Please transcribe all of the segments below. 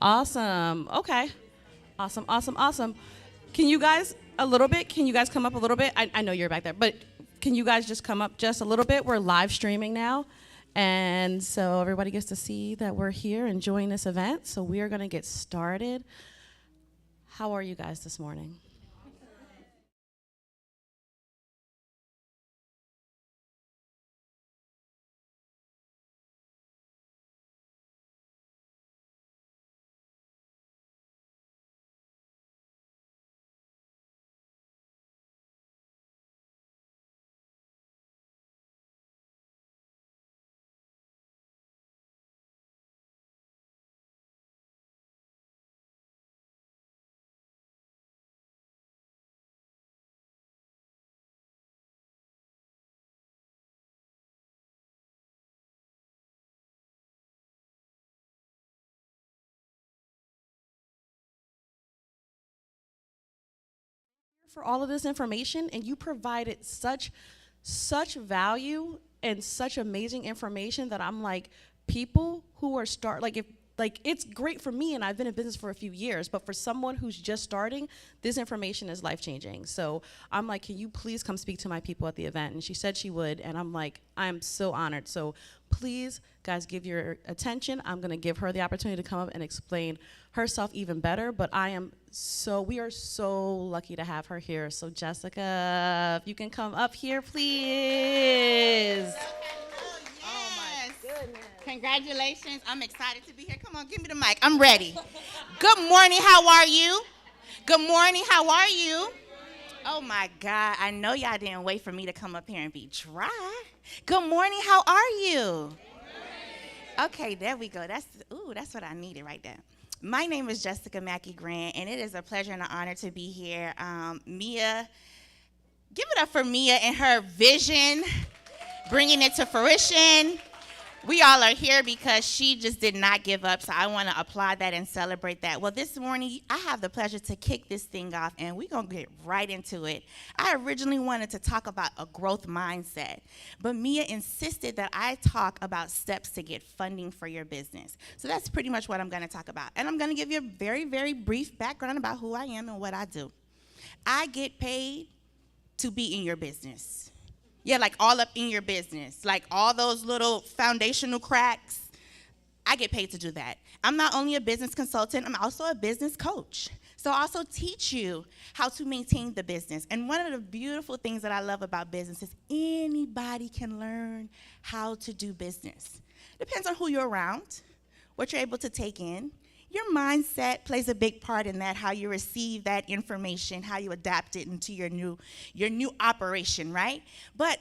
Awesome. Okay. Awesome, awesome, awesome. Can you guys Can you guys come up a little bit? I know you're back there, but can you guys just come up just a little bit? We're live streaming now. And so everybody gets to see that we're here enjoying this event. So we are going to get started. How are you guys this morning? For all of this information, and you provided such value and such amazing information that I'm like, people who are if it's great for me, and I've been in business for a few years, but for someone who's just starting, this information is life changing. So I'm like, can you please come speak to my people at the event? And she said she would, and I'm like, I'm so honored. So please, guys, give your attention. I'm gonna give her the opportunity to come up and explain herself even better, but we are so lucky to have her here. So Jessica, if you can come up here, please. Oh my goodness. Congratulations. I'm excited to be here. Come on, give me the mic. I'm ready. Good morning. How are you? Good morning. How are you? Oh my God. I know y'all didn't wait for me to come up here and be dry. Good morning. How are you? Okay, there we go. That's what I needed right there. My name is Jessica Mackey Grant, and it is a pleasure and an honor to be here. Mia, give it up for Mia and her vision, bringing it to fruition. We all are here because she just did not give up, so I want to applaud that and celebrate that. Well, this morning, I have the pleasure to kick this thing off, and we're going to get right into it. I originally wanted to talk about a growth mindset, but Mia insisted that I talk about steps to get funding for your business. So that's pretty much what I'm going to talk about. And I'm going to give you a very, very brief background about who I am and what I do. I get paid to be in your business. Yeah, like all up in your business, like all those little foundational cracks. I get paid to do that. I'm not only a business consultant, I'm also a business coach. So I also teach you how to maintain the business. And one of the beautiful things that I love about business is anybody can learn how to do business. Depends on who you're around, what you're able to take in. Your mindset plays a big part in that, how you receive that information, how you adapt it into your new operation, right? But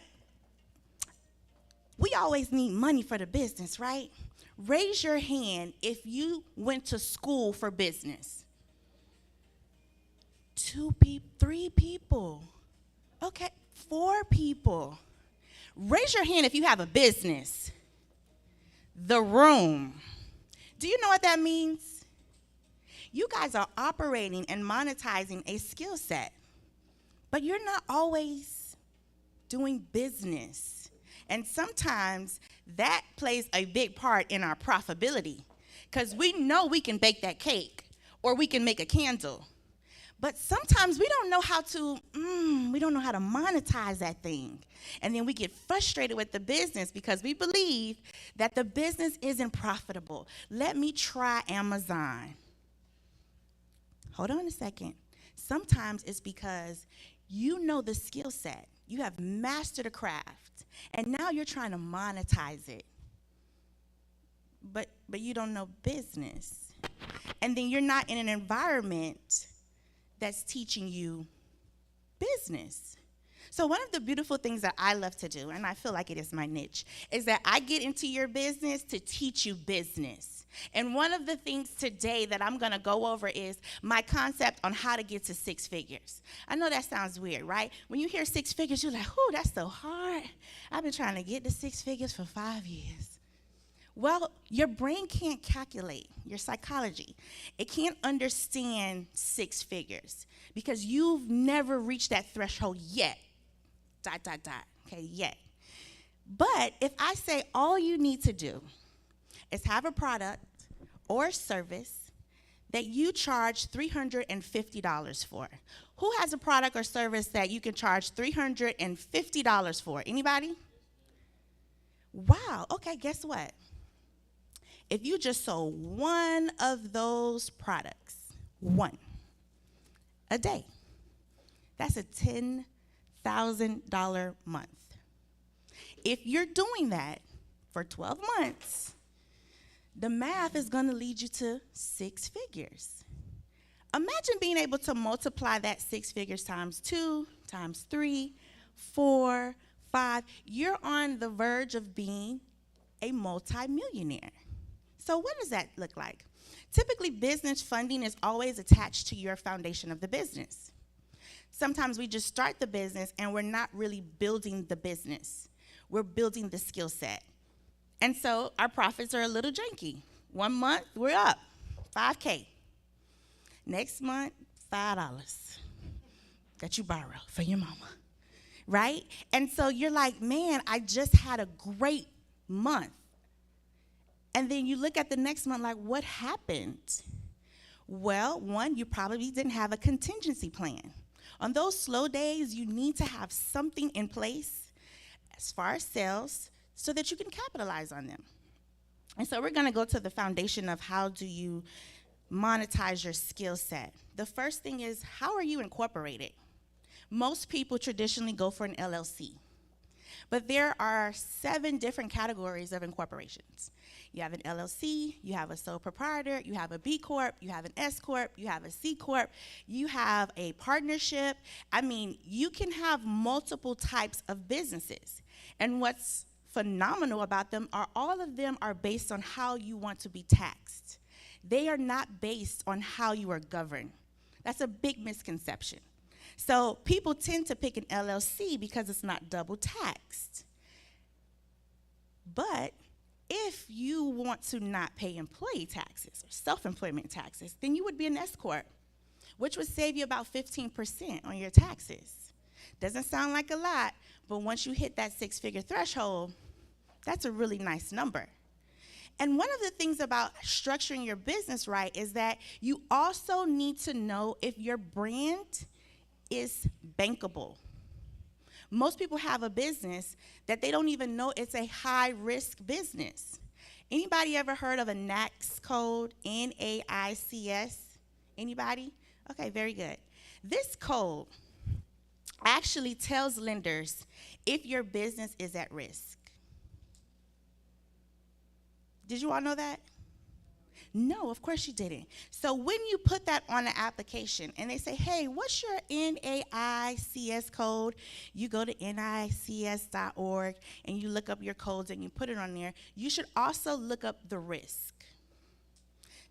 we always need money for the business, right? Raise your hand if you went to school for business. 3 people. Okay, 4 people. Raise your hand if you have a business. The room. Do you know what that means? You guys are operating and monetizing a skill set, but you're not always doing business. And sometimes that plays a big part in our profitability, because we know we can bake that cake or we can make a candle, but sometimes we don't know how to monetize that thing. And then we get frustrated with the business because we believe that the business isn't profitable. Let me try Amazon. Hold on a second. Sometimes it's because you know the skill set. You have mastered a craft, and now you're trying to monetize it. But you don't know business. And then you're not in an environment that's teaching you business. So one of the beautiful things that I love to do, and I feel like it is my niche, is that I get into your business to teach you business. And one of the things today that I'm going to go over is my concept on how to get to 6 figures. I know that sounds weird, right? When you hear 6 figures, you're like, oh, that's so hard. I've been trying to get to 6 figures for 5 years. Well, your brain can't calculate, your psychology. It can't understand 6 figures because you've never reached that threshold yet. ... Okay, yet. But if I say all you need to do is have a product or service that you charge $350 for? Who has a product or service that you can charge $350 for? Anybody? Wow, okay, guess what? If you just sold one of those products, one, a day, that's a $10,000 month. If you're doing that for 12 months, the math is going to lead you to 6 figures. Imagine being able to multiply that 6 figures times 2, times 3, 4, 5. You're on the verge of being a multimillionaire. So what does that look like? Typically, business funding is always attached to your foundation of the business. Sometimes we just start the business and we're not really building the business. We're building the skill set. And so our profits are a little janky. 1 month, we're up, $5K. Next month, $5 that you borrow for your mama, right? And so you're like, man, I just had a great month. And then you look at the next month like, what happened? Well, one, you probably didn't have a contingency plan. On those slow days, you need to have something in place as far as sales so that you can capitalize on them. And so we're going to go to the foundation of how do you monetize your skill set. The first thing is, how are you incorporated? Most people traditionally go for an LLC. But there are 7 different categories of incorporations. You have an LLC, you have a sole proprietor, you have a B Corp, you have an S Corp, you have a C Corp, you have a partnership. I mean, you can have multiple types of businesses. And what's phenomenal about them are all of them are based on how you want to be taxed. They are not based on how you are governed. That's a big misconception. So people tend to pick an LLC because it's not double taxed. But if you want to not pay employee taxes or self-employment taxes, then you would be an S Corp, which would save you about 15% on your taxes. Doesn't sound like a lot, but once you hit that 6-figure threshold, that's a really nice number. And one of the things about structuring your business right is that you also need to know if your brand is bankable. Most people have a business that they don't even know it's a high-risk business. Anybody ever heard of a NAICS code, N-A-I-C-S? Anybody? Okay, very good. This code actually tells lenders if your business is at risk. Did you all know that? No, of course you didn't. So when you put that on an application and they say, hey, what's your NAICS code? You go to NAICS.org and you look up your codes and you put it on there. You should also look up the risk.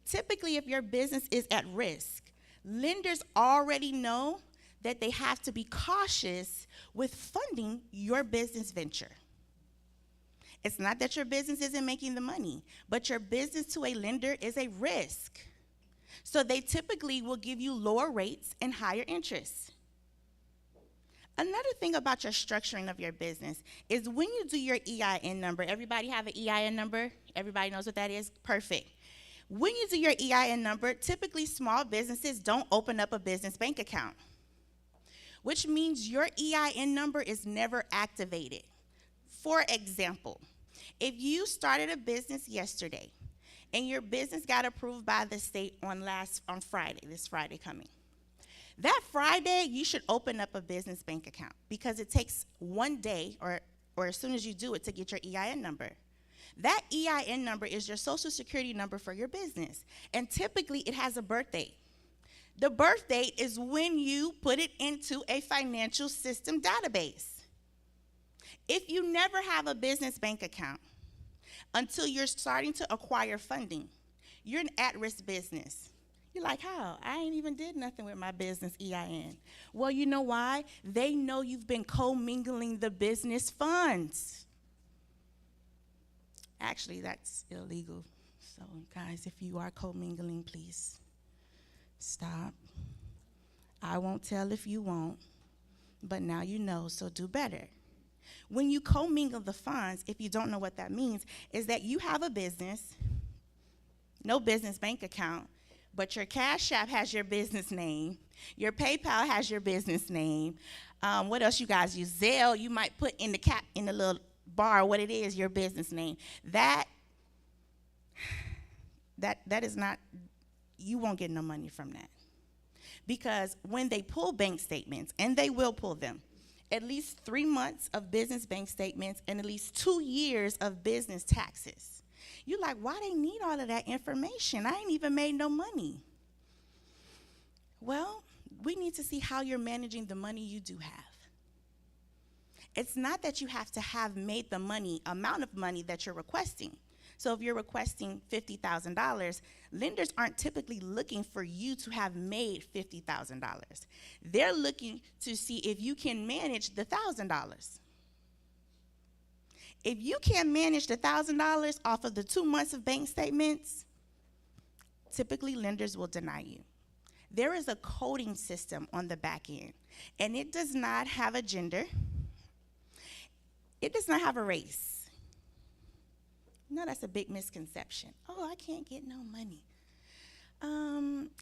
Typically, if your business is at risk, lenders already know that they have to be cautious with funding your business venture. It's not that your business isn't making the money, but your business to a lender is a risk. So they typically will give you lower rates and higher interest. Another thing about your structuring of your business is when you do your EIN number, everybody have an EIN number? Everybody knows what that is? Perfect. When you do your EIN number, typically small businesses don't open up a business bank account, which means your EIN number is never activated. For example, if you started a business yesterday and your business got approved by the state on Friday, this Friday coming, that Friday you should open up a business bank account because it takes 1 day or as soon as you do it to get your EIN number. That EIN number is your social security number for your business, and typically it has a birth date. The birth date is when you put it into a financial system database. If you never have a business bank account until you're starting to acquire funding, you're an at-risk business. You're like, how? I ain't even did nothing with my business EIN. Well, you know why? They know you've been commingling the business funds. Actually, that's illegal. So, guys, if you are commingling, please stop. I won't tell if you won't, but now you know, so do better. When you commingle the funds, if you don't know what that means, is that you have a business, no business bank account, but your Cash App has your business name. Your PayPal has your business name. What else you guys use? Zelle, you might put in the cap in the little bar what it is, your business name. That is not, you won't get no money from that. Because when they pull bank statements, and they will pull them, at least 3 months of business bank statements and at least 2 years of business taxes. You're like, why they need all of that information? I ain't even made no money. Well, we need to see how you're managing the money you do have. It's not that you have to have made the amount of money that you're requesting. So if you're requesting $50,000, lenders aren't typically looking for you to have made $50,000. They're looking to see if you can manage the $1,000. If you can't manage the $1,000 off of the 2 months of bank statements, typically lenders will deny you. There is a coding system on the back end, and it does not have a gender. It does not have a race. No, that's a big misconception. Oh, I can't get no money.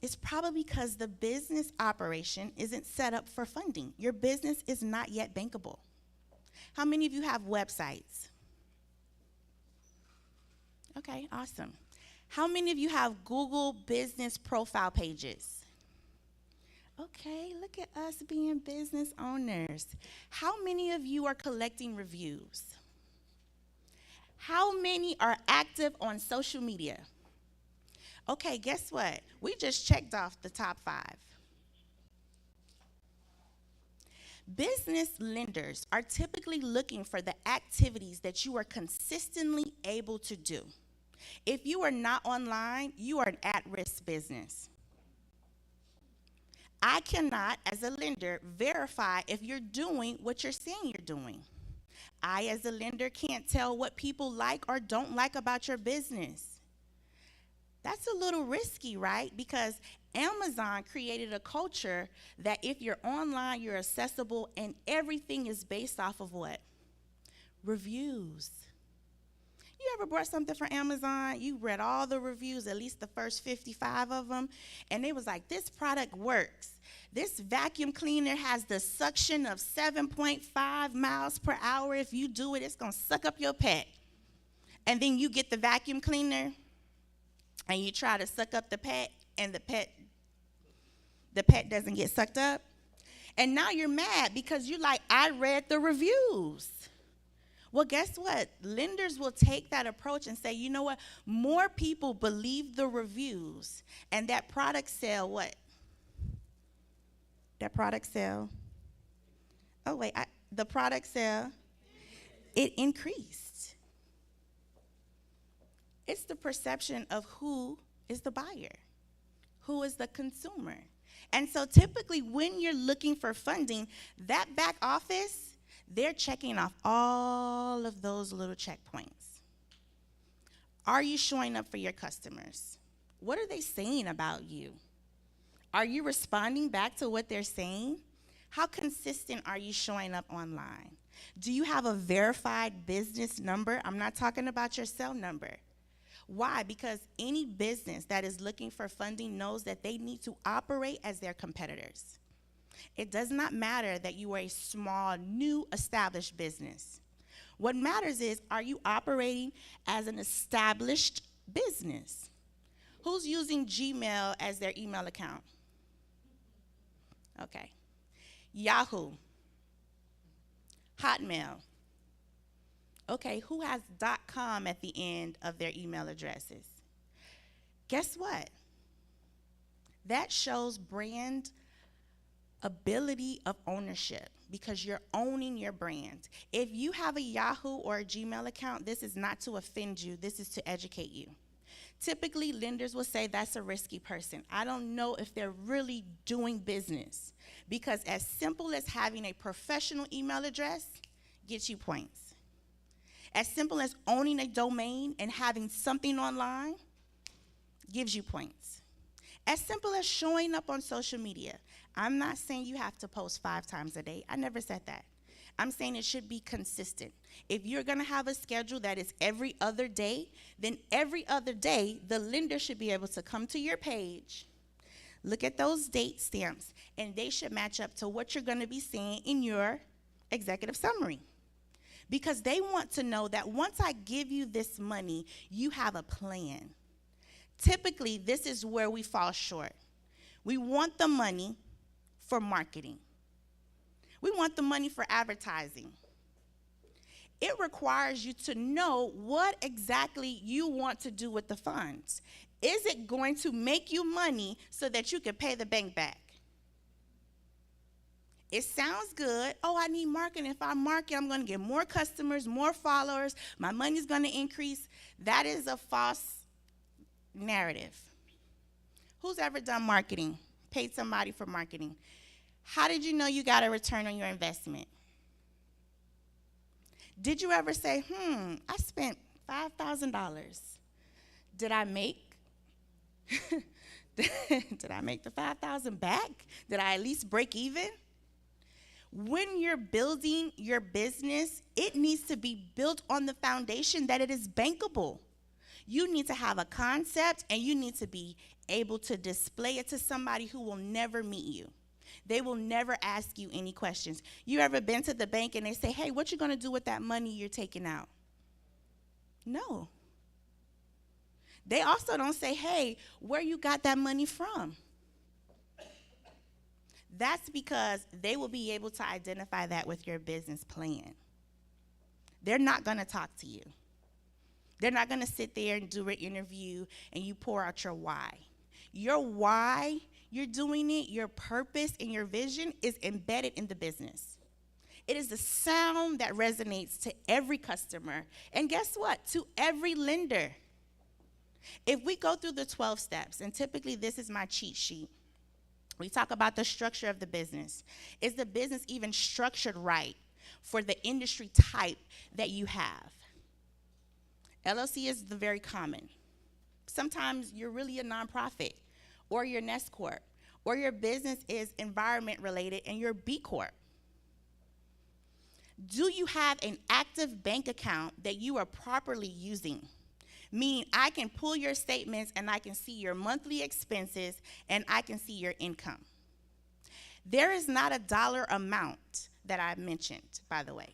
It's probably because the business operation isn't set up for funding. Your business is not yet bankable. How many of you have websites? Okay, awesome. How many of you have Google business profile pages? Okay, look at us being business owners. How many of you are collecting reviews? How many are active on social media? Okay, guess what? We just checked off the top 5. Business lenders are typically looking for the activities that you are consistently able to do. If you are not online, you are an at-risk business. I cannot, as a lender, verify if you're doing what you're saying you're doing. I, as a lender, can't tell what people like or don't like about your business. That's a little risky, right? Because Amazon created a culture that if you're online, you're accessible, and everything is based off of what? Reviews. You ever bought something from Amazon? You read all the reviews, at least the first 55 of them, and they was like, this product works. This vacuum cleaner has the suction of 7.5 miles per hour. If you do it, it's going to suck up your pet. And then you get the vacuum cleaner, and you try to suck up the pet, and the pet doesn't get sucked up. And now you're mad because you're like, I read the reviews. Well, guess what? Lenders will take that approach and say, you know what? More people believe the reviews, and that product sale, what? That product sale. Oh, wait. The product sale, it increased. It's the perception of who is the buyer, who is the consumer. And so typically when you're looking for funding, that back office, they're checking off all of those little checkpoints. Are you showing up for your customers? What are they saying about you? Are you responding back to what they're saying? How consistent are you showing up online? Do you have a verified business number? I'm not talking about your cell number. Why? Because any business that is looking for funding knows that they need to operate as their competitors. It does not matter that you are a small, new, established business. What matters is, are you operating as an established business? Who's using Gmail as their email account? Okay. Yahoo. Hotmail. Okay, who has .com at the end of their email addresses? Guess what? That shows brand ability of ownership because you're owning your brand. If you have a Yahoo or a Gmail account, this is not to offend you, this is to educate you. Typically, lenders will say that's a risky person. I don't know if they're really doing business because as simple as having a professional email address gets you points. As simple as owning a domain and having something online gives you points. As simple as showing up on social media. I'm not saying you have to post 5 times a day. I never said that. I'm saying it should be consistent. If you're going to have a schedule that is every other day, then every other day, the lender should be able to come to your page, look at those date stamps, and they should match up to what you're going to be seeing in your executive summary. Because they want to know that once I give you this money, you have a plan. Typically, this is where we fall short. We want the money for marketing. We want the money for advertising. It requires you to know what exactly you want to do with the funds. Is it going to make you money so that you can pay the bank back? It sounds good. Oh, I need marketing. If I market, I'm going to get more customers, more followers. My money's going to increase. That is a false narrative. Who's ever done marketing? Paid somebody for marketing? How did you know you got a return on your investment? Did you ever say, I spent $5,000. Did I make did I make the $5,000 back? Did I at least break even? When you're building your business, it needs to be built on the foundation that it is bankable. You need to have a concept, and you need to be able to display it to somebody who will never meet you. They will never ask you any questions. You ever been to the bank and they say, hey, what you going to do with that money you're taking out? No. They also don't say, hey, where you got that money from? That's because they will be able to identify that with your business plan. They're not going to talk to you. They're not going to sit there and do an interview and you pour out your why. Your why you're doing it, your purpose and your vision is embedded in the business. It is the sound that resonates to every customer. And guess what? To every lender. If we go through the 12 steps, and typically this is my cheat sheet, we talk about the structure of the business. Is the business even structured right for the industry type that you have? LLC is the very common. Sometimes you're really a nonprofit, or you're an S Corp, or your business is environment related and you're B Corp. Do you have an active bank account that you are properly using? Meaning I can pull your statements and I can see your monthly expenses and I can see your income. There is not a dollar amount that I mentioned, by the way.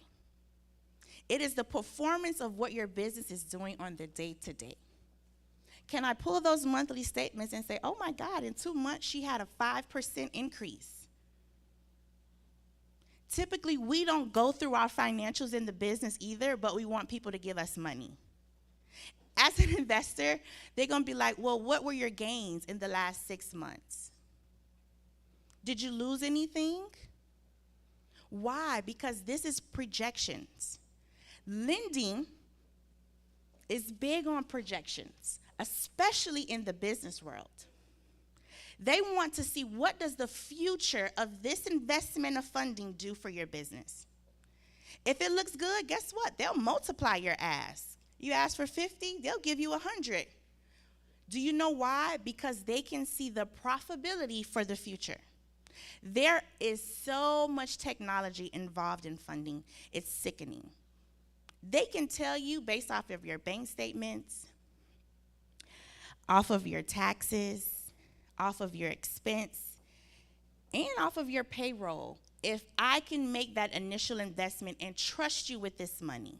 It is the performance of what your business is doing on the day-to-day. Can I pull those monthly statements and say, oh my God, in 2 months she had a 5% increase? Typically, we don't go through our financials in the business either, but we want people to give us money. As an investor, they're going to be like, well, what were your gains in the last 6 months? Did you lose anything? Why? Because this is projections. Lending is big on projections, especially in the business world. They want to see, what does the future of this investment of funding do for your business? If it looks good, guess what? They'll multiply your ask. You ask for 50, they'll give you 100. Do you know why? Because they can see the profitability for the future. There is so much technology involved in funding. It's sickening. They can tell you based off of your bank statements, off of your taxes, off of your expense, and off of your payroll, if I can make that initial investment and trust you with this money.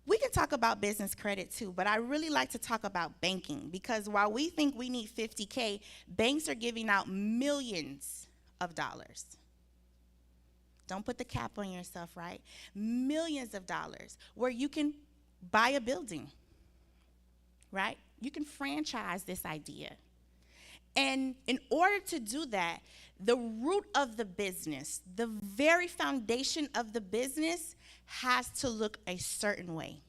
We can talk about business credit too, but I really like to talk about banking, because while we think we need 50K, banks are giving out millions of dollars. Don't put the cap on yourself, right? Millions of dollars where you can buy a building, right? You can franchise this idea. And in order to do that, the root of the business, the very foundation of the business, has to look a certain way.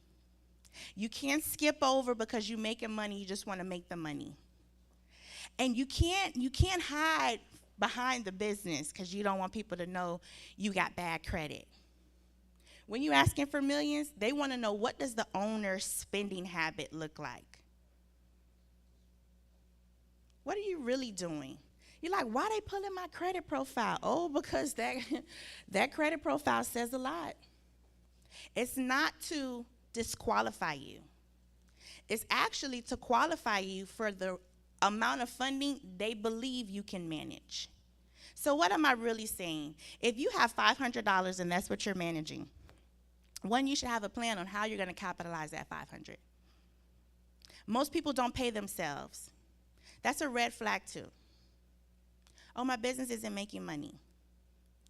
You can't skip over because you're making money, you just want to make the money. And you can't hide behind the business because you don't want people to know you got bad credit. When you're asking for millions, they want to know, what does the owner's spending habit look like? What are you really doing? You're like, why they pulling my credit profile? Oh, because that, that credit profile says a lot. It's not to disqualify you. It's actually to qualify you for the amount of funding they believe you can manage. So what am I really saying? If you have $500 and that's what you're managing, one, you should have a plan on how you're going to capitalize that 500. Most people don't pay themselves. That's a red flag too. Oh, my business isn't making money.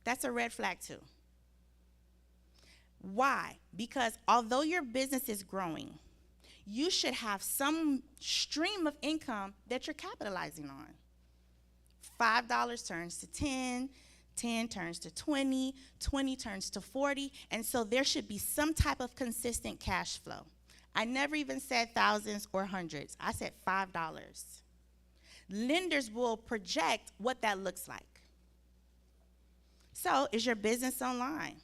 That's a red flag too. Why? Because although your business is growing, you should have some stream of income that you're capitalizing on. $5 turns to 10, 10 turns to 20, 20 turns to 40, and so there should be some type of consistent cash flow. I never even said thousands or hundreds. I said $5. Lenders will project what that looks like. So, is your business online?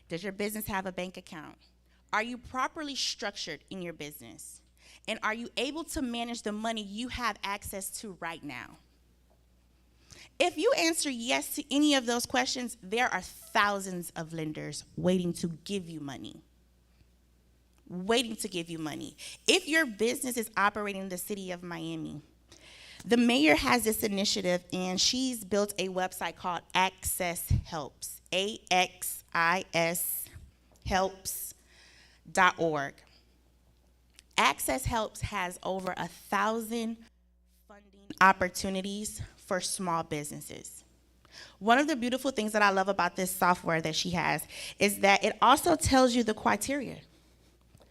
Does your business have a bank account? Are you properly structured in your business? And are you able to manage the money you have access to right now? If you answer yes to any of those questions, there are thousands of lenders waiting to give you money. Waiting to give you money. If your business is operating in the city of Miami, the mayor has this initiative, and she's built a website called Access Helps, AXIS helps.org. Access Helps has over 1,000 funding opportunities for small businesses. One of the beautiful things that I love about this software that she has is that it also tells you the criteria.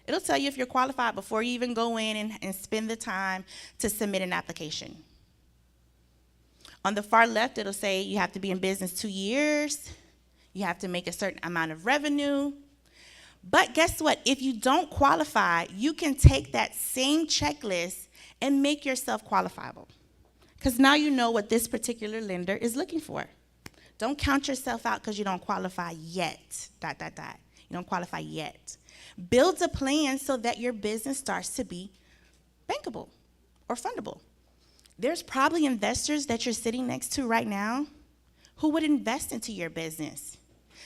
It'll tell you if you're qualified before you even go in and spend the time to submit an application. On the far left, it'll say you have to be in business 2 years, you have to make a certain amount of revenue. But guess what? If you don't qualify, you can take that same checklist and make yourself qualifiable. Because now you know what this particular lender is looking for. Don't count yourself out because you don't qualify yet, ... You don't qualify yet. Build a plan so that your business starts to be bankable or fundable. There's probably investors that you're sitting next to right now who would invest into your business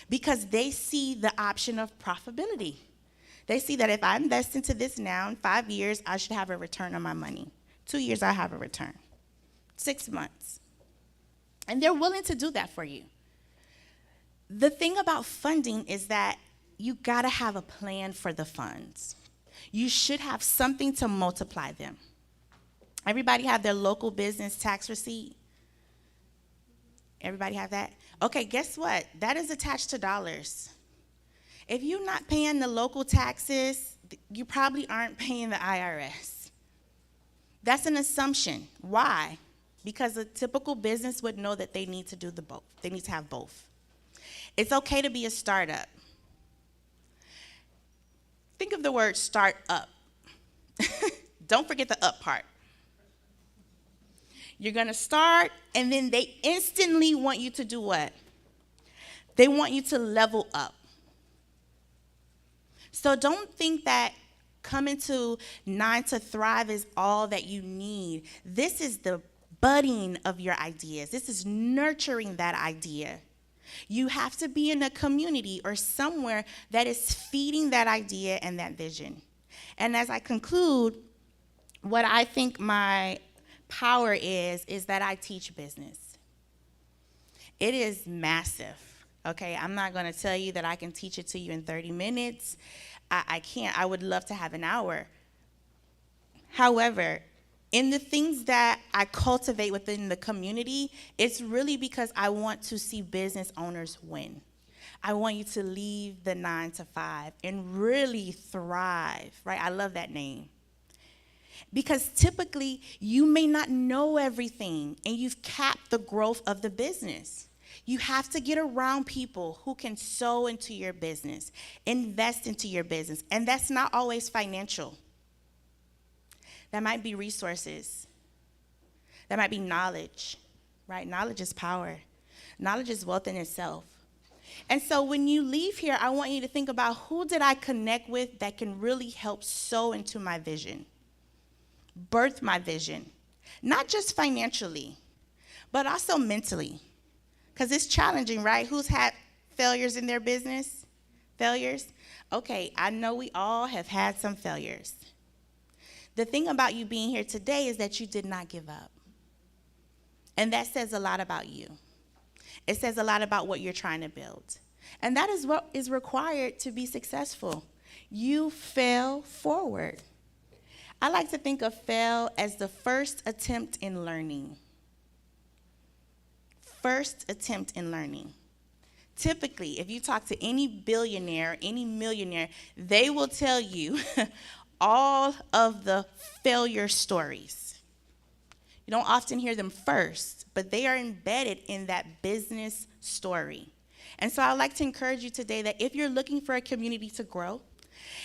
because they see the option of profitability. They see that if I invest into this now, in 5 years, I should have a return on my money. 2 years, I have a return. 6 months. And they're willing to do that for you. The thing about funding is that you gotta have a plan for the funds. You should have something to multiply them. Everybody have their local business tax receipt? Everybody have that? Okay, guess what? That is attached to dollars. If you're not paying the local taxes, you probably aren't paying the IRS. That's an assumption. Why? Because a typical business would know that they need to do the both. They need to have both. It's okay to be a startup. Think of the word start up. Don't forget the up part. You're going to start, and then they instantly want you to do what? They want you to level up. So don't think that coming to 9 to Thrive is all that you need. This is the budding of your ideas. This is nurturing that idea. You have to be in a community or somewhere that is feeding that idea and that vision. And as I conclude, what I think my power is that I teach business. It is massive, okay? I'm not going to tell you that I can teach it to you in 30 minutes. I can't. I would love to have an hour. However, in the things that I cultivate within the community, it's really because I want to see business owners win. I want you to leave the 9 to 5 and really thrive, right? I love that name. Because typically, you may not know everything, and you've capped the growth of the business. You have to get around people who can sow into your business, invest into your business, and that's not always financial. That might be resources. That might be knowledge, right? Knowledge is power. Knowledge is wealth in itself. And so when you leave here, I want you to think about who did I connect with that can really help sow into my vision, birth my vision. not just financially, but also mentally. Because it's challenging, right? Who's had failures in their business? Failures? Okay, I know we all have had some failures. The thing about you being here today is that you did not give up. And that says a lot about you. It says a lot about what you're trying to build. And that is what is required to be successful. You fail forward. I like to think of fail as the first attempt in learning. First attempt in learning. Typically, if you talk to any billionaire, any millionaire, they will tell you all of the failure stories. You don't often hear them first, but they are embedded in that business story. And so I'd like to encourage you today that if you're looking for a community to grow,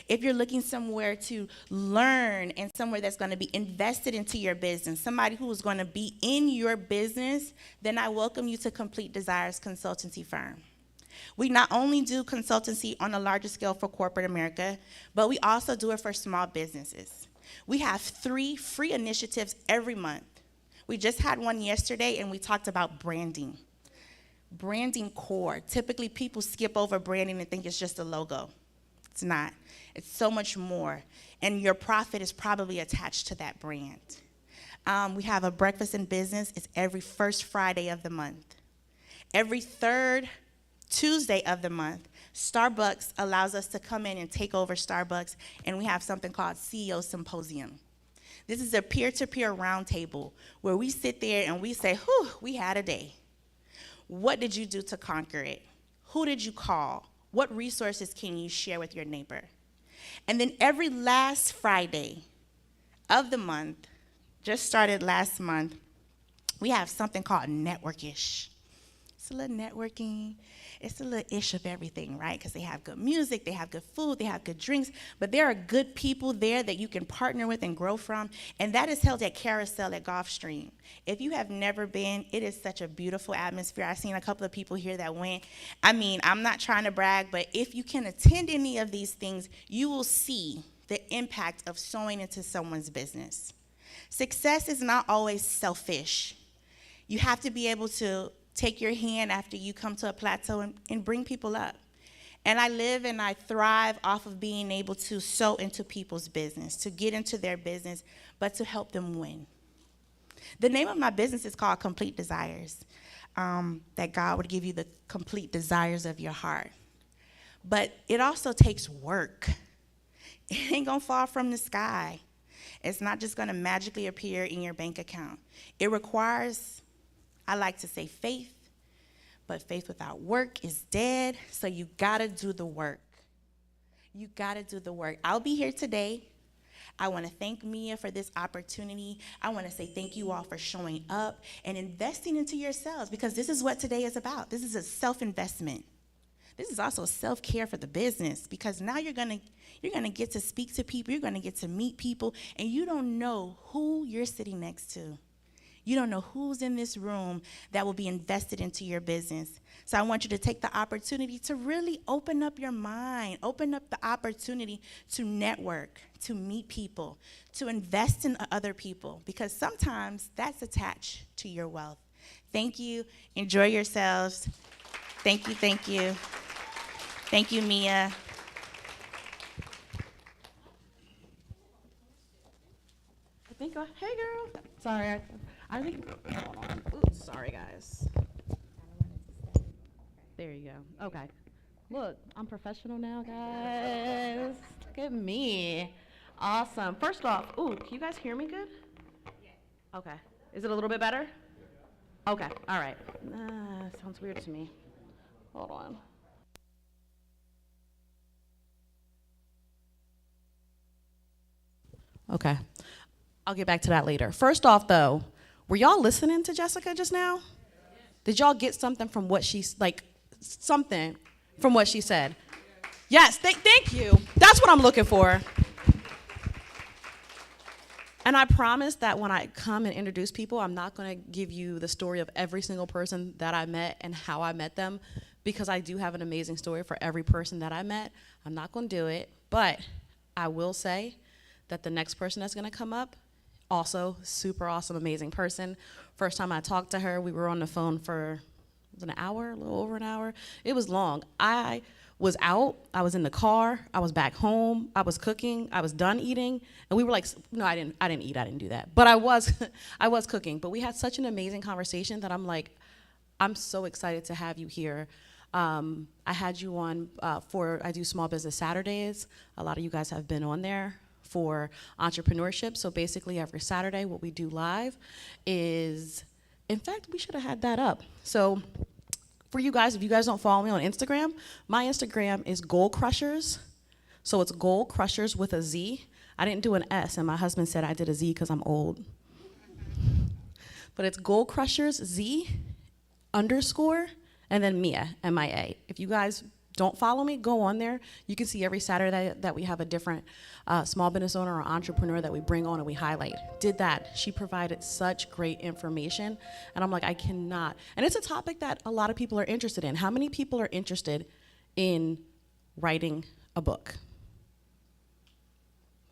if you're looking somewhere to learn and somewhere that's going to be invested into your business, somebody who is going to be in your business, then I welcome you to Complete Desires Consultancy Firm. We not only do consultancy on a larger scale for corporate America, but we also do it for small businesses. We have 3 free initiatives every month. We just had one yesterday, and we talked about branding. Branding core. Typically, people skip over branding and think it's just a logo. It's not. It's so much more. And your profit is probably attached to that brand. We have a breakfast in business. It's every first Friday of the month. Every third Tuesday of the month, Starbucks allows us to come in and take over Starbucks, and we have something called CEO Symposium. This is a peer-to-peer roundtable where we sit there and we say, whew, we had a day. What did you do to conquer it? Who did you call? What resources can you share with your neighbor? And then every last Friday of the month, just started last month, we have something called Network-ish. It's a little networking. It's a little ish of everything, right? Because they have good music, they have good food, they have good drinks, but there are good people there that you can partner with and grow from, and that is held at Carousel at Gulfstream. If you have never been, it is such a beautiful atmosphere. I've seen a couple of people here that went. I mean, I'm not trying to brag, but if you can attend any of these things, you will see the impact of sowing into someone's business. Success is not always selfish. You have to be able to take your hand after you come to a plateau and bring people up. And I live and I thrive off of being able to sow into people's business, to get into their business, but to help them win. The name of my business is called Complete Desires, that God would give you the complete desires of your heart. But it also takes work. It ain't gonna fall from the sky. It's not just gonna magically appear in your bank account. It requires, I like to say, faith, but faith without work is dead, so you gotta do the work. You gotta do the work. I'll be here today. I wanna thank Mia for this opportunity. I wanna say thank you all for showing up and investing into yourselves, because this is what today is about. This is a self-investment. This is also self-care for the business, because now you're gonna get to speak to people, you're gonna get to meet people, and you don't know who you're sitting next to. You don't know who's in this room that will be invested into your business. So I want you to take the opportunity to really open up your mind, open up the opportunity to network, to meet people, to invest in other people, because sometimes that's attached to your wealth. Thank you. Enjoy yourselves. Thank you, thank you. Thank you, Mia. I think, hey girl. Sorry, I think, hold on. Oops, sorry guys. There you go. Okay. Look, I'm professional now, guys. Look at me. Awesome. First off, can you guys hear me good? Okay. Is it a little bit better? Okay. All right. Sounds weird to me. Hold on. Okay. I'll get back to that later. First off, though, were y'all listening to Jessica just now? Did y'all get something from what something from what she said? Yes, thank you. That's what I'm looking for. And I promise that when I come and introduce people, I'm not going to give you the story of every single person that I met and how I met them, because I do have an amazing story for every person that I met. I'm not going to do it, but I will say that the next person that's going to come up, Also, super awesome, amazing person. First time I talked to her, we were on the phone for was it an hour, a little over an hour. It was long. I was out, I was in the car, I was back home, I was cooking, I was done eating, and we were like, no, I didn't eat, I didn't do that. But I was, I was cooking. But we had such an amazing conversation that I'm like, I'm so excited to have you here. I had you on I do Small Business Saturdays. A lot of you guys have been on there for entrepreneurship. So basically every Saturday, what we do live is, in fact, we should have had that up. So for you guys, if you guys don't follow me on Instagram, my Instagram is Goal Crushers. So it's Goal Crushers with a Z. I didn't do an S, and my husband said I did a Z because I'm old. But it's Goal Crushers Z _ and then Mia, M-I-A. If you guys don't follow me, go on there. You can see every Saturday that we have a different small business owner or entrepreneur that we bring on and we highlight. Did that. She provided such great information. And I'm like, I cannot. And it's a topic that a lot of people are interested in. How many people are interested in writing a book?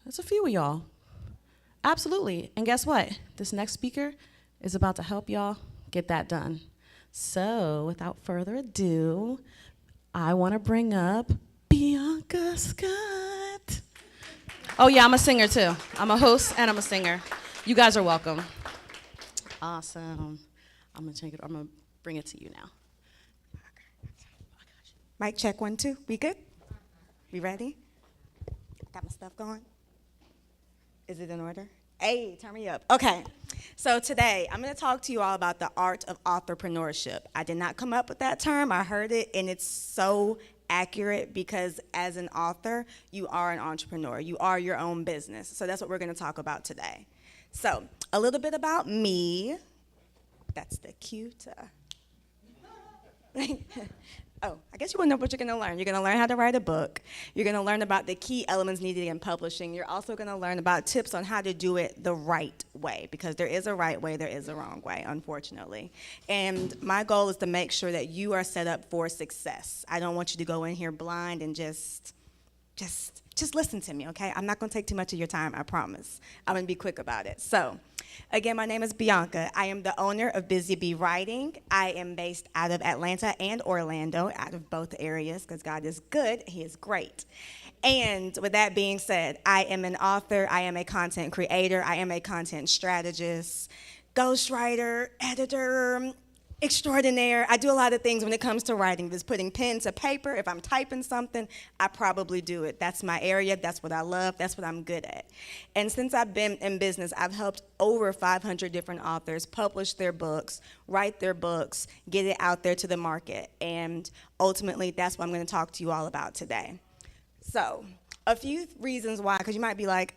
That's a few of y'all. Absolutely. And guess what? This next speaker is about to help y'all get that done. So without further ado, I want to bring up Bianca Scott. Oh yeah, I'm a singer too. I'm a host and I'm a singer. You guys are welcome. Awesome. I'm gonna bring it to you now. Mic check 1, 2. We good? We ready? Got my stuff going? Is it in order? Hey, turn me up. Okay. So today, I'm going to talk to you all about the art of authorpreneurship. I did not come up with that term. I heard it, and it's so accurate because as an author, you are an entrepreneur. You are your own business. So that's what we're going to talk about today. So a little bit about me. That's the cue to... Oh, I guess you want to know what you're going to learn. You're going to learn how to write a book. You're going to learn about the key elements needed in publishing. You're also going to learn about tips on how to do it the right way, because there is a right way, there is a wrong way, unfortunately. And my goal is to make sure that you are set up for success. I don't want you to go in here blind and just listen to me, okay? I'm not going to take too much of your time, I promise. I'm going to be quick about it. So, again, my name is Bianca. I am the owner of Busy Bee Writing. I am based out of Atlanta and Orlando, out of both areas, because God is good, He is great. And with that being said, I am an author, I am a content creator, I am a content strategist, ghostwriter, editor, extraordinaire. I do a lot of things when it comes to writing. Just putting pen to paper. If I'm typing something, I probably do it. That's my area. That's what I love. That's what I'm good at. And since I've been in business, I've helped over 500 different authors publish their books, write their books, get it out there to the market. And ultimately, that's what I'm going to talk to you all about today. So, a few reasons why, because you might be like,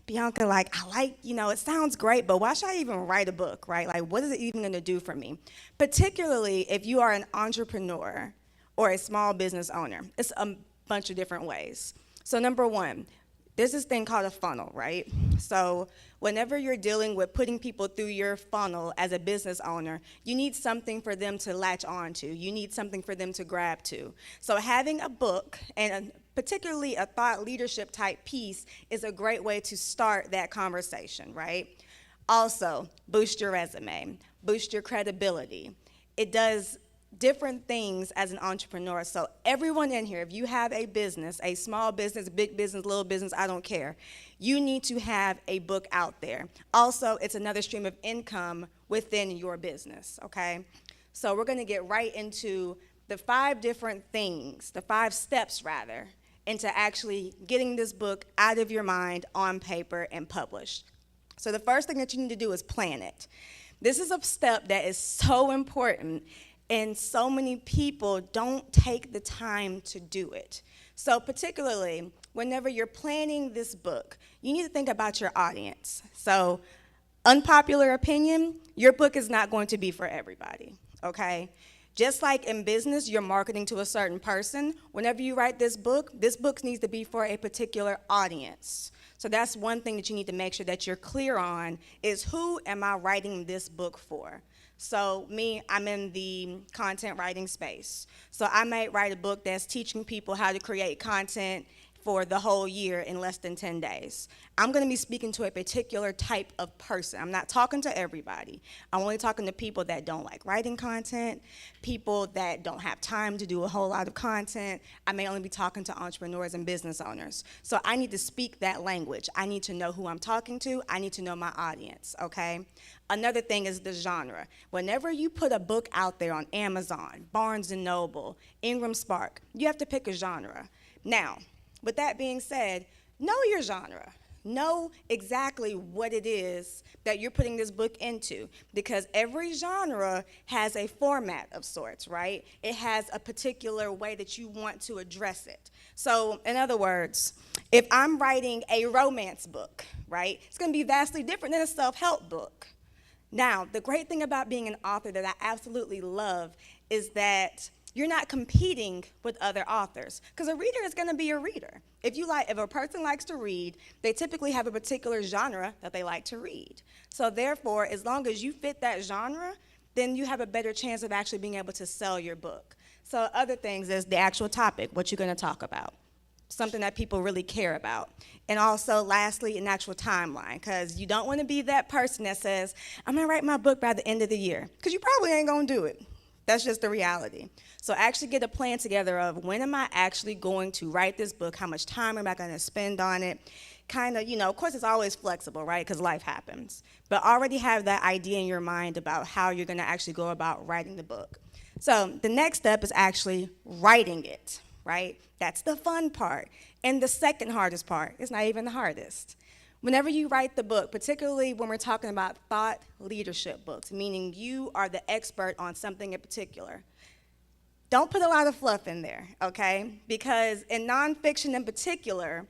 Bianca, it sounds great, but why should I even write a book, right? Like, what is it even going to do for me? Particularly if you are an entrepreneur or a small business owner. It's a bunch of different ways. So number one, there's this thing called a funnel, right? So whenever you're dealing with putting people through your funnel as a business owner, you need something for them to latch on to. You need something for them to grab to. So having a book, and particularly a thought leadership type piece, is a great way to start that conversation, right? Also, boost your resume, boost your credibility. It does different things as an entrepreneur. So everyone in here, if you have a business, a small business, big business, little business, I don't care, you need to have a book out there. Also, it's another stream of income within your business, okay? So we're gonna get right into the 5 different things, the 5 steps rather, into actually getting this book out of your mind on paper and published. So the first thing that you need to do is plan it. This is a step that is so important, and so many people don't take the time to do it. So particularly, whenever you're planning this book, you need to think about your audience. So, unpopular opinion, your book is not going to be for everybody, okay? Just like in business, you're marketing to a certain person. Whenever you write this book needs to be for a particular audience. So that's one thing that you need to make sure that you're clear on, is who am I writing this book for? So me, I'm in the content writing space. So I might write a book that's teaching people how to create content for the whole year in less than 10 days. I'm going to be speaking to a particular type of person. I'm not talking to everybody. I'm only talking to people that don't like writing content, people that don't have time to do a whole lot of content. I may only be talking to entrepreneurs and business owners. So I need to speak that language. I need to know who I'm talking to. I need to know my audience, okay? Another thing is the genre. Whenever you put a book out there on Amazon, Barnes & Noble, Ingram Spark, you have to pick a genre. Now, with that being said, know your genre. Know exactly what it is that you're putting this book into, because every genre has a format of sorts, right? It has a particular way that you want to address it. So, in other words, if I'm writing a romance book, right, it's going to be vastly different than a self-help book. Now, the great thing about being an author that I absolutely love is that you're not competing with other authors, because a reader is going to be a reader. If a person likes to read, they typically have a particular genre that they like to read. So therefore, as long as you fit that genre, then you have a better chance of actually being able to sell your book. So other things is the actual topic, what you're going to talk about, something that people really care about. And also, lastly, an actual timeline, because you don't want to be that person that says, I'm going to write my book by the end of the year, because you probably ain't going to do it. That's just the reality. So actually get a plan together of when am I actually going to write this book, how much time am I going to spend on it, kind of, of course it's always flexible, right, because life happens. But already have that idea in your mind about how you're going to actually go about writing the book. So the next step is actually writing it, right? That's the fun part. And the second hardest part is not even the hardest. Whenever you write the book, particularly when we're talking about thought leadership books, meaning you are the expert on something in particular, don't put a lot of fluff in there, okay? Because in nonfiction in particular,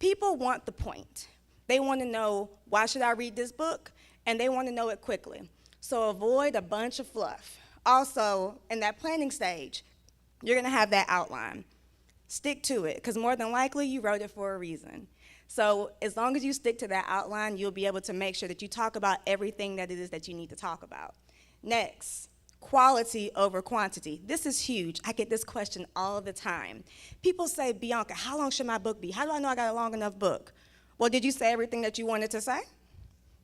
people want the point. They want to know, why should I read this book? And they want to know it quickly. So avoid a bunch of fluff. Also, in that planning stage, you're going to have that outline. Stick to it, because more than likely you wrote it for a reason. So as long as you stick to that outline, you'll be able to make sure that you talk about everything that it is that you need to talk about. Next, quality over quantity. This is huge. I get this question all the time. People say, Bianca, how long should my book be? How do I know I got a long enough book? Well, did you say everything that you wanted to say?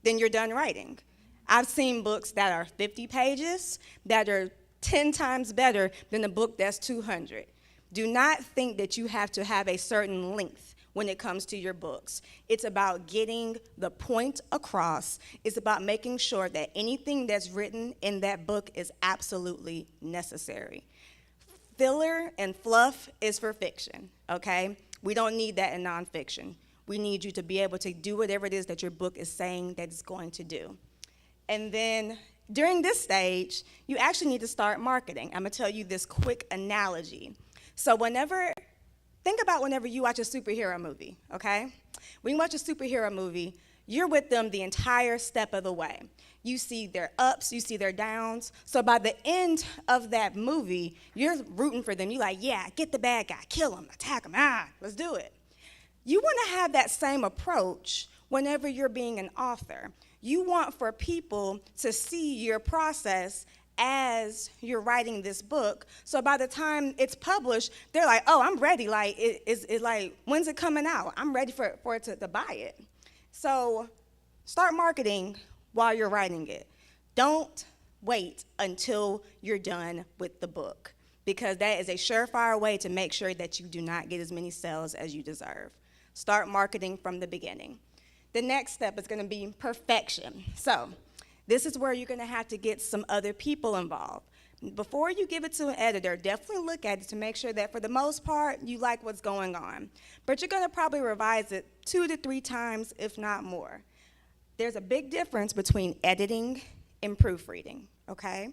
Then you're done writing. I've seen books that are 50 pages that are 10 times better than a book that's 200. Do not think that you have to have a certain length when it comes to your books. It's about getting the point across. It's about making sure that anything that's written in that book is absolutely necessary. Filler and fluff is for fiction, okay? We don't need that in nonfiction. We need you to be able to do whatever it is that your book is saying that it's going to do. And then during this stage, you actually need to start marketing. I'm gonna tell you this quick analogy. So think about whenever you watch a superhero movie, okay? When you watch a superhero movie, you're with them the entire step of the way. You see their ups, you see their downs. So by the end of that movie, you're rooting for them. You're like, yeah, get the bad guy, kill him, attack him, let's do it. You want to have that same approach whenever you're being an author. You want for people to see your process as you're writing this book, so by the time it's published, they're like, oh, I'm ready, like, when's it coming out? I'm ready for it to buy it. So start marketing while you're writing it. Don't wait until you're done with the book, because that is a surefire way to make sure that you do not get as many sales as you deserve. Start marketing from the beginning. The next step is gonna be perfection. So this is where you're going to have to get some other people involved. Before you give it to an editor, definitely look at it to make sure that for the most part, you like what's going on. But you're going to probably revise it 2 to 3 times, if not more. There's a big difference between editing and proofreading, okay?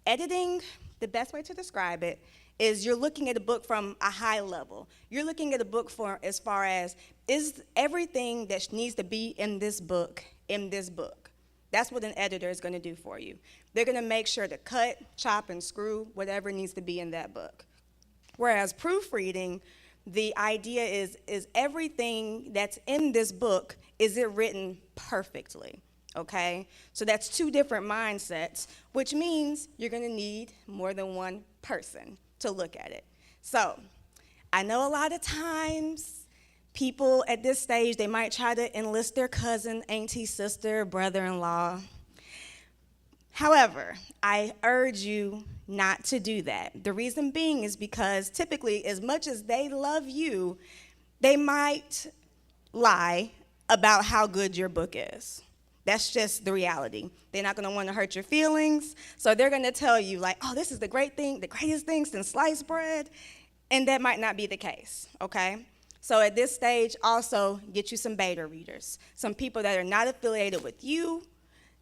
Editing, the best way to describe it, is you're looking at a book from a high level. You're looking at a book as far as, is everything that needs to be in this book in this book? That's what an editor is going to do for you. They're going to make sure to cut, chop, and screw whatever needs to be in that book. Whereas proofreading, the idea is everything that's in this book, is it written perfectly, okay? So that's 2 different mindsets, which means you're going to need more than one person to look at it. So I know a lot of times People at this stage, they might try to enlist their cousin, auntie, sister, brother-in-law. However, I urge you not to do that. The reason being is because typically, as much as they love you, they might lie about how good your book is. That's just the reality. They're not going to want to hurt your feelings, so they're going to tell you, like, oh, this is the greatest thing since sliced bread, and that might not be the case, okay? So at this stage, also get you some beta readers, some people that are not affiliated with you,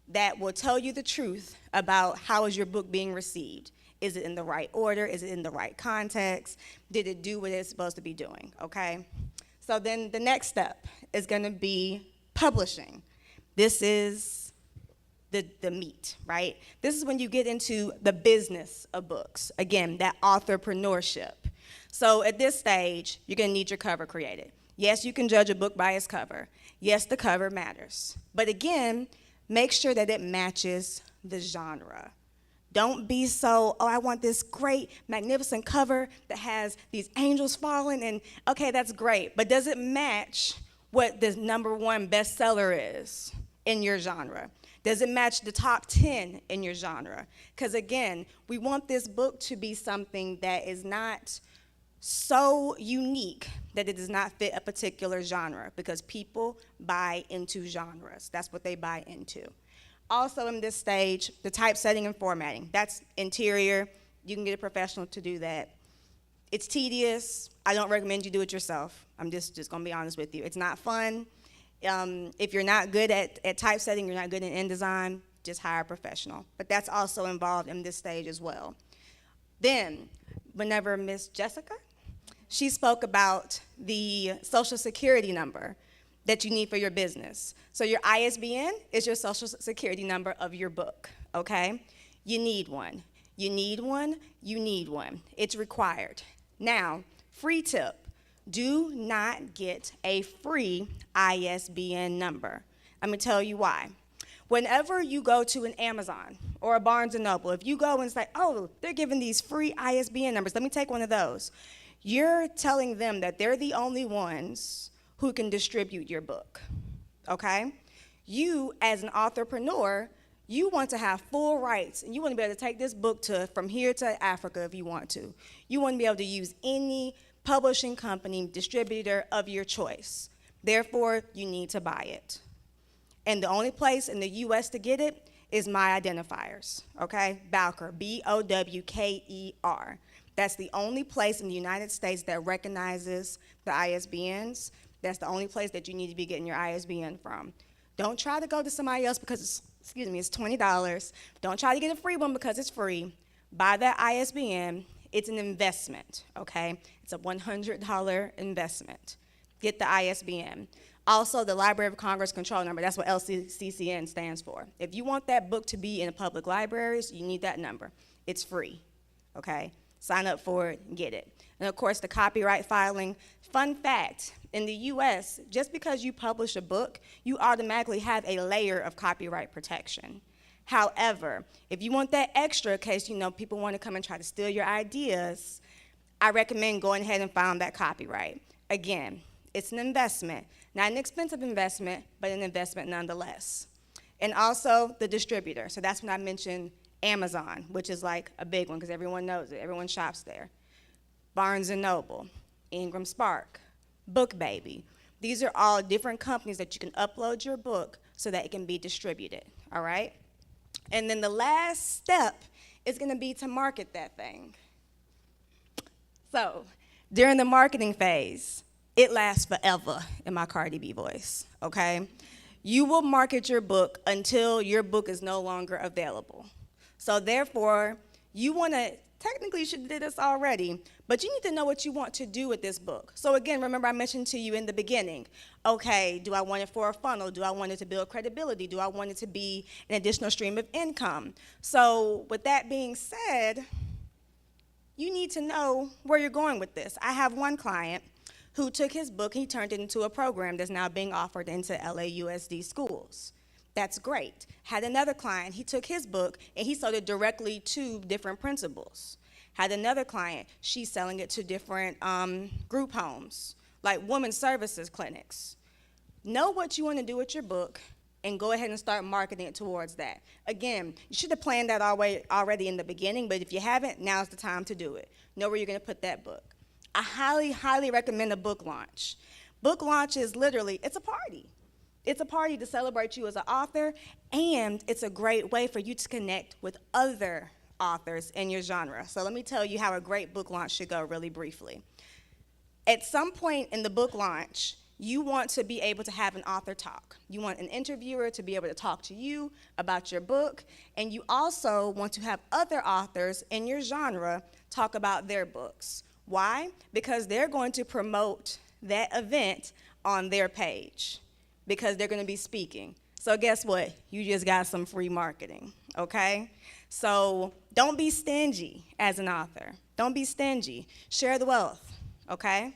that will tell you the truth about how is your book being received. Is it in the right order? Is it in the right context? Did it do what it's supposed to be doing, okay? So then the next step is gonna be publishing. This is the meat, right? This is when you get into the business of books. Again, that authorpreneurship. So at this stage, you're gonna need your cover created. Yes, you can judge a book by its cover. Yes, the cover matters. But again, make sure that it matches the genre. Don't be so, oh, I want this great, magnificent cover that has these angels falling, and okay, that's great, but does it match what the #1 bestseller is in your genre? Does it match the top 10 in your genre? Because again, we want this book to be something that is not so unique that it does not fit a particular genre, because people buy into genres. That's what they buy into. Also in this stage, the typesetting and formatting. That's interior. You can get a professional to do that. It's tedious. I don't recommend you do it yourself. I'm just going to be honest with you. It's not fun. If you're not good at typesetting, you're not good in InDesign, just hire a professional. But that's also involved in this stage as well. Then, whenever Miss Jessica, she spoke about the social security number that you need for your business. So your ISBN is your social security number of your book, okay? You need one. You need one. You need one. It's required. Now, free tip. Do not get a free ISBN number. I'm going to tell you why. Whenever you go to an Amazon or a Barnes & Noble, if you go and say, oh, they're giving these free ISBN numbers, let me take one of those, you're telling them that they're the only ones who can distribute your book, okay? You, as an entrepreneur, you want to have full rights, and you want to be able to take this book from here to Africa if you want to. You want to be able to use any publishing company, distributor of your choice. Therefore, you need to buy it. And the only place in the US to get it is My Identifiers, okay? Bowker, B-O-W-K-E-R. That's the only place in the United States that recognizes the ISBNs. That's the only place that you need to be getting your ISBN from. Don't try to go to somebody else because it's $20. Don't try to get a free one because it's free. Buy that ISBN. It's an investment, okay? It's a $100 investment. Get the ISBN. Also, the Library of Congress control number, that's what LCCN stands for. If you want that book to be in the public libraries, you need that number. It's free, okay? Sign up for it and get it. And of course, the copyright filing. Fun fact, in the US, just because you publish a book, you automatically have a layer of copyright protection. However, if you want that extra in case people want to come and try to steal your ideas, I recommend going ahead and filing that copyright. Again, it's an investment, not an expensive investment, but an investment nonetheless. And also the distributor. So that's when I mentioned Amazon, which is like a big one because everyone knows it. Everyone shops there. Barnes & Noble, Ingram Spark, BookBaby. These are all different companies that you can upload your book so that it can be distributed, all right? And then the last step is going to be to market that thing. So during the marketing phase, it lasts forever in my Cardi B voice, okay? You will market your book until your book is no longer available. So therefore, you want to, technically you should have did this already, but you need to know what you want to do with this book. So again, remember I mentioned to you in the beginning, okay, do I want it for a funnel? Do I want it to build credibility? Do I want it to be an additional stream of income? So with that being said, you need to know where you're going with this. I have one client who took his book, he turned it into a program that's now being offered into LAUSD schools. That's great. Had another client, he took his book and he sold it directly to different principals. Had another client, she's selling it to different group homes, like women's services clinics. Know what you want to do with your book and go ahead and start marketing it towards that. Again, you should have planned that already in the beginning, but if you haven't, now's the time to do it. Know where you're going to put that book. I highly, highly recommend a book launch. Book launch is literally, it's a party. It's a party to celebrate you as an author, and it's a great way for you to connect with other authors in your genre. So let me tell you how a great book launch should go really briefly. At some point in the book launch, you want to be able to have an author talk. You want an interviewer to be able to talk to you about your book, and you also want to have other authors in your genre talk about their books. Why? Because they're going to promote that event on their page, because they're going to be speaking. So guess what? You just got some free marketing, okay? So don't be stingy as an author. Don't be stingy. Share the wealth, okay?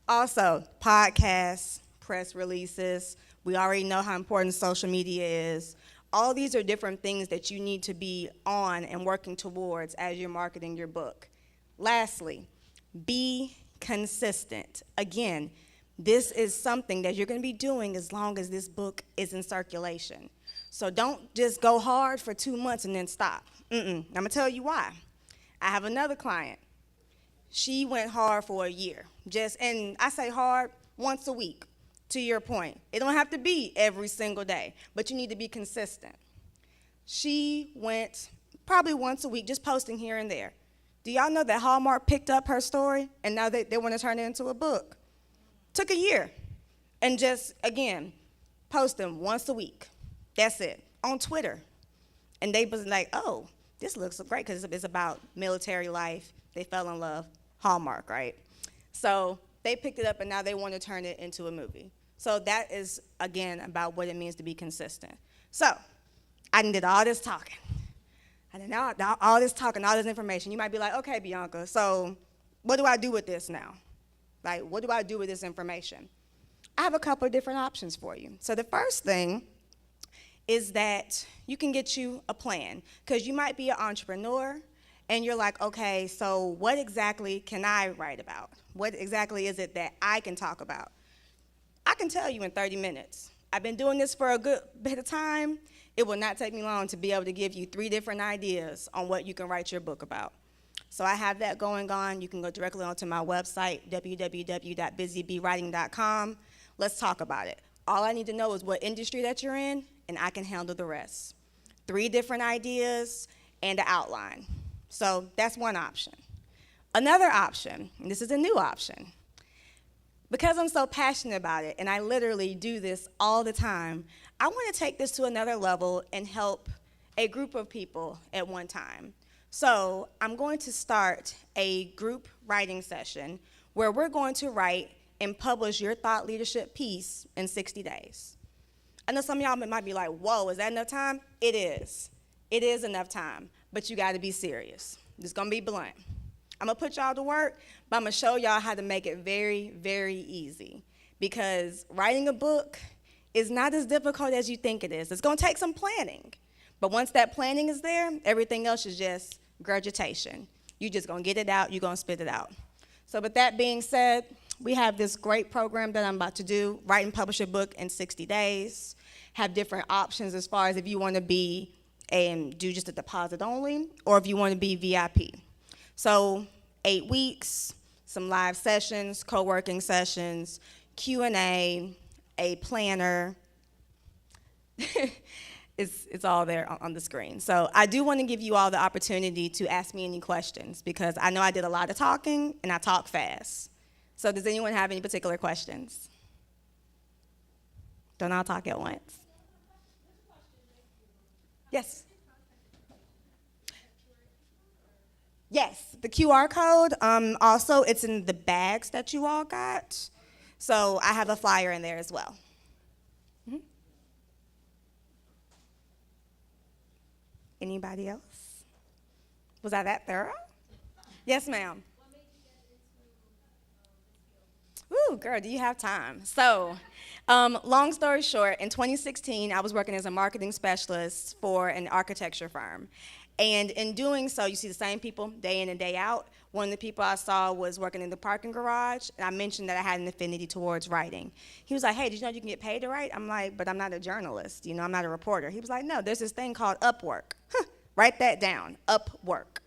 Also, podcasts, press releases. We already know how important social media is. All these are different things that you need to be on and working towards as you're marketing your book. Lastly, be consistent. Again, this is something that you're going to be doing as long as this book is in circulation. So don't just go hard for 2 months and then stop. I'm going to tell you why. I have another client. She went hard for a year. And I say hard, once a week, to your point. It don't have to be every single day, but you need to be consistent. She went probably once a week, just posting here and there. Do y'all know that Hallmark picked up her story, and now they want to turn it into a book? Took a year. And just, again, post them once a week. That's it, on Twitter. And they was like, oh, this looks great, because it's about military life. They fell in love. Hallmark, right? So they picked it up, and now they want to turn it into a movie. So that is, again, about what it means to be consistent. So I did all this talking. I did all this talking, all this information. You might be like, okay, Bianca, so what do I do with this now? Like, what do I do with this information? I have a couple of different options for you. So the first thing is that you can get you a plan, because you might be an entrepreneur, and you're like, okay, so what exactly can I write about? What exactly is it that I can talk about? I can tell you in 30 minutes. I've been doing this for a good bit of time. It will not take me long to be able to give you 3 different ideas on what you can write your book about. So I have that going on. You can go directly onto my website, www.busybwriting.com. Let's talk about it. All I need to know is what industry that you're in, and I can handle the rest. 3 different ideas and an outline. So that's one option. Another option, and this is a new option, because I'm so passionate about it, and I literally do this all the time, I want to take this to another level and help a group of people at one time. So I'm going to start a group writing session where we're going to write and publish your thought leadership piece in 60 days. I know some of y'all might be like, whoa, is that enough time? It is. It is enough time, but you got to be serious. It's going to be blunt. I'm going to put y'all to work, but I'm going to show y'all how to make it very, very easy, because writing a book is not as difficult as you think it is. It's going to take some planning, but once that planning is there, everything else is just regurgitation. You're just going to get it out. You're going to spit it out. So with that being said, we have this great program that I'm about to do, write and publish a book in 60 days, have different options as far as if you want to be and do just a deposit only, or if you want to be VIP. So 8 weeks, some live sessions, co-working sessions, Q&A, a planner. It's all there on the screen. So I do want to give you all the opportunity to ask me any questions, because I know I did a lot of talking and I talk fast. So does anyone have any particular questions? Don't all talk at once. Yes. Yes, the QR code. Also, it's in the bags that you all got. So I have a flyer in there as well. Mm-hmm. Anybody else? Was I that thorough? Yes, ma'am. Ooh, girl, do you have time? So, long story short, in 2016, I was working as a marketing specialist for an architecture firm. And in doing so, you see the same people day in and day out. One of the people I saw was working in the parking garage, and I mentioned that I had an affinity towards writing. He was like, hey, did you know you can get paid to write? I'm like, but I'm not a journalist, I'm not a reporter. He was like, no, there's this thing called Upwork. Write that down, Upwork.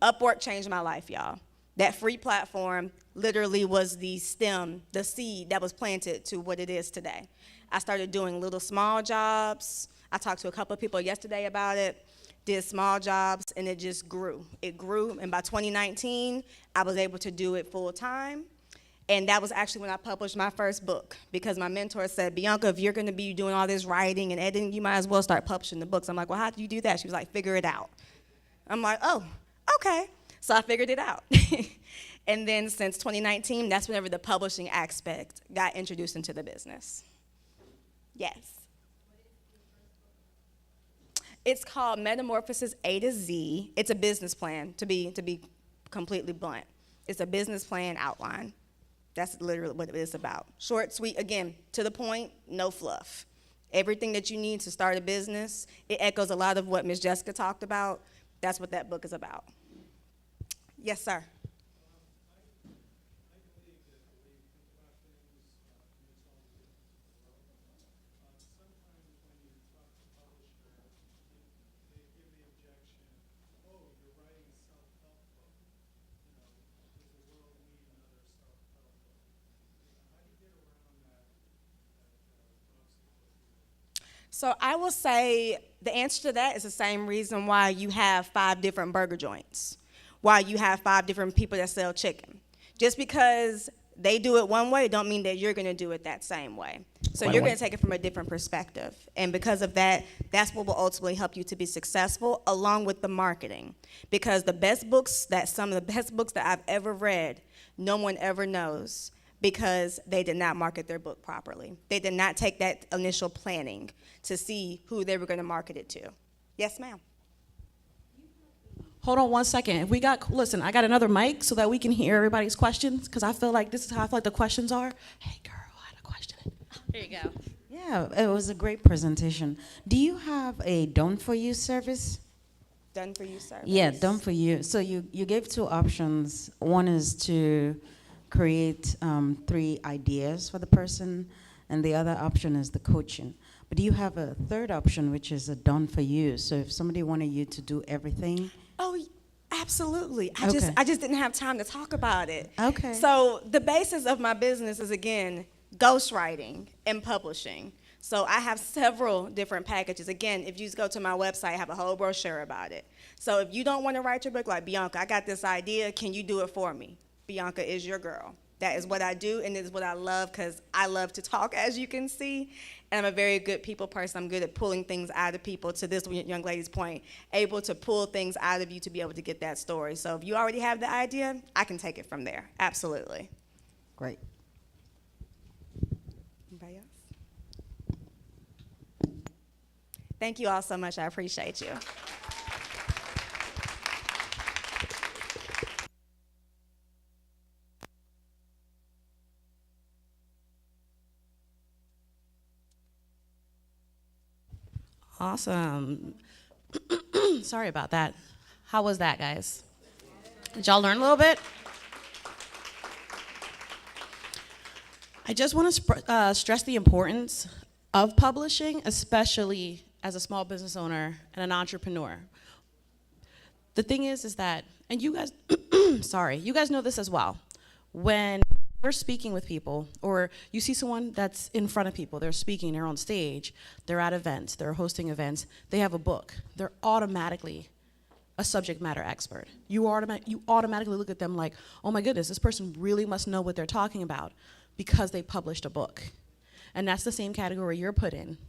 Upwork changed my life, y'all. That free platform literally was the stem, the seed that was planted to what it is today. I started doing little small jobs. I talked to a couple of people yesterday about it, did small jobs, and it just grew. It grew, and by 2019, I was able to do it full time. And that was actually when I published my first book, because my mentor said, Bianca, if you're gonna be doing all this writing and editing, you might as well start publishing the books. I'm like, well, how do you do that? She was like, figure it out. I'm like, oh, okay. So I figured it out. And then since 2019, that's whenever the publishing aspect got introduced into the business. Yes. It's called Metamorphosis A to Z. It's a business plan, to be completely blunt. It's a business plan outline. That's literally what it is about. Short, sweet, again, to the point, no fluff. Everything that you need to start a business, it echoes a lot of what Ms. Jessica talked about. That's what that book is about. Yes, sir. So I will say the answer to that is the same reason why you have 5 different burger joints, why you have 5 different people that sell chicken. Just because they do it one way don't mean that you're going to do it that same way. So you're going to take it from a different perspective. And because of that, that's what will ultimately help you to be successful, along with the marketing. Because some of the best books that I've ever read, no one ever knows, because they did not market their book properly. They did not take that initial planning to see who they were going to market it to. Yes, ma'am. Hold on one second. Listen, I got another mic so that we can hear everybody's questions, because I feel like this is how I feel like the questions are. Hey, girl, I had a question. Here you go. Yeah, it was a great presentation. Do you have a done for you service? Done for you service. Yeah, done for you. So you gave 2 options. One is to create 3 ideas for the person, and the other option is the coaching. But do you have a third option, which is a done for you? So if somebody wanted you to do everything. Oh, absolutely. Okay. I just didn't have time to talk about it. Okay. So the basis of my business is, again, ghostwriting and publishing. So I have several different packages. Again, if you just go to my website, I have a whole brochure about it. So if you don't want to write your book, like, Bianca, I got this idea, can you do it for me? Bianca is your girl. That is what I do, and it is what I love, because I love to talk, as you can see, and I'm a very good people person. I'm good at pulling things out of people, to this young lady's point, able to pull things out of you to be able to get that story. So if you already have the idea, I can take it from there. Absolutely. Great. Anybody else? Thank you all so much. I appreciate you. Awesome. Sorry about that. How was that, guys? Did y'all learn a little bit? I just want to stress the importance of publishing, especially as a small business owner and an entrepreneur. The thing is that, and you guys, sorry, you guys know this as well. When we're speaking with people, or you see someone that's in front of people, they're speaking, they're on stage, they're at events, they're hosting events, they have a book, they're automatically a subject matter expert. You automatically look at them like, oh my goodness, this person really must know what they're talking about, because they published a book. And that's the same category you're put in.